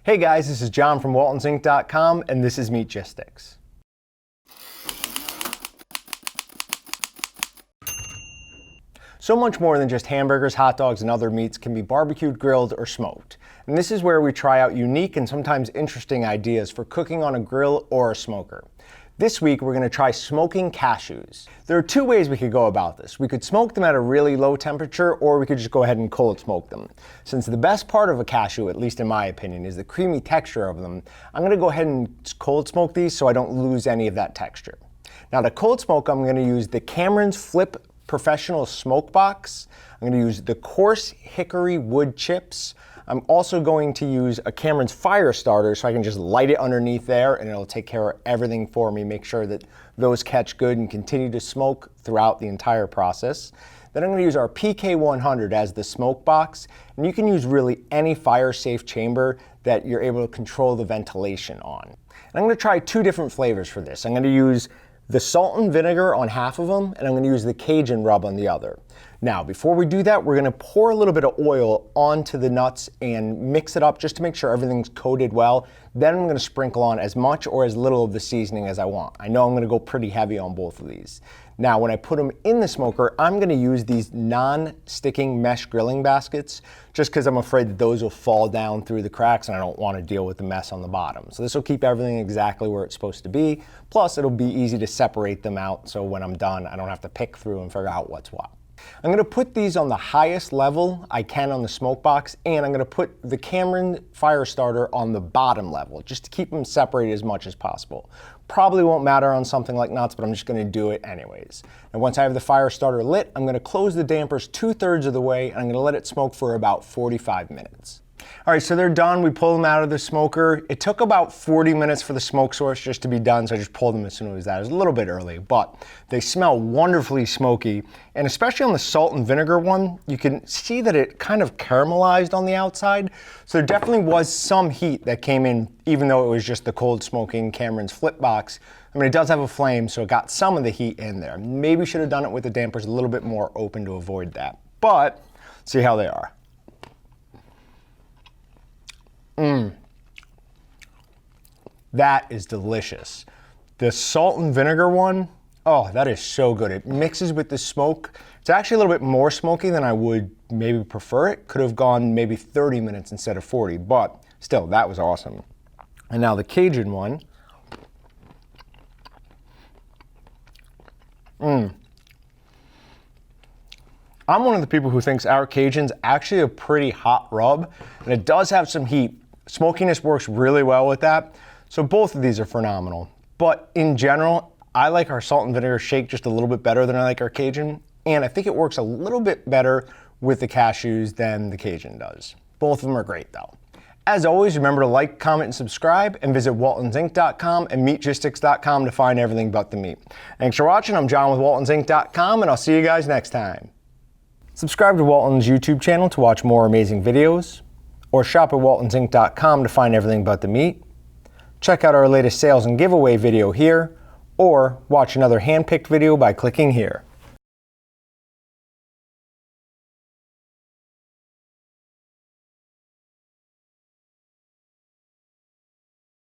Hey guys, this is John from WaltonsInc.com and this is Meatgistics. So much more than just hamburgers, hot dogs, and other meats can be barbecued, grilled, or smoked. And this is where we try out unique and sometimes interesting ideas for cooking on a grill or a smoker. This week, we're gonna try smoking cashews. There are two ways we could go about this. We could smoke them at a really low temperature, or we could just go ahead and cold smoke them. Since the best part of a cashew, at least in my opinion, is the creamy texture of them, I'm gonna go ahead and cold smoke these so I don't lose any of that texture. Now to cold smoke, I'm gonna use the Cameron's Flip Professional Smoke Box. I'm gonna use the coarse Hickory Wood Chips. I'm also going to use a Cameron's fire starter so I can just light it underneath there and it'll take care of everything for me, make sure that those catch good and continue to smoke throughout the entire process. Then I'm gonna use our PK100 as the smoke box, and you can use really any fire safe chamber that you're able to control the ventilation on. And I'm gonna try two different flavors for this. I'm gonna use the salt and vinegar on half of them, and I'm gonna use the Cajun Rub on the other. Now, before we do that, we're gonna pour a little bit of oil onto the nuts and mix it up just to make sure everything's coated well. Then I'm gonna sprinkle on as much or as little of the seasoning as I want. I know I'm gonna go pretty heavy on both of these. Now, when I put them in the smoker, I'm gonna use these non-sticking mesh grilling baskets just because I'm afraid that those will fall down through the cracks and I don't wanna deal with the mess on the bottom. So this will keep everything exactly where it's supposed to be. Plus, it'll be easy to separate them out so when I'm done, I don't have to pick through and figure out what's what. I'm gonna put these on the highest level I can on the smoke box, and I'm gonna put the Cameron fire starter on the bottom level, just to keep them separated as much as possible. Probably won't matter on something like nuts, but I'm just gonna do it anyways. And once I have the fire starter lit, I'm gonna close the dampers 2/3 of the way, and I'm gonna let it smoke for about 45 minutes. All right, so they're done. We pulled them out of the smoker. It took about 40 minutes for the smoke source just to be done, so I just pulled them as soon as that. It was a little bit early, but they smell wonderfully smoky, and especially on the salt and vinegar one, you can see that it kind of caramelized on the outside, so there definitely was some heat that came in, even though it was just the cold smoking Cameron's Flip Box. I mean, it does have a flame, so it got some of the heat in there. Maybe should have done it with the dampers a little bit more open to avoid that, but see how they are. That is delicious. The salt and vinegar one, oh, that is so good. It mixes with the smoke. It's actually a little bit more smoky than I would maybe prefer it. Could have gone maybe 30 minutes instead of 40, but still, that was awesome. And now the Cajun one. I'm one of the people who thinks our Cajun's actually a pretty hot rub, and it does have some heat. Smokiness works really well with that. So both of these are phenomenal. But in general, I like our salt and vinegar shake just a little bit better than I like our Cajun. And I think it works a little bit better with the cashews than the Cajun does. Both of them are great though. As always, remember to like, comment, and subscribe, and visit WaltonsInc.com and Meatgistics.com to find everything about the meat. Thanks for watching. I'm John with WaltonsInc.com, and I'll see you guys next time. Subscribe to Walton's YouTube channel to watch more amazing videos, or shop at WaltonsInc.com to find everything about the meat. Check out our latest sales and giveaway video here, or watch another hand-picked video by clicking here.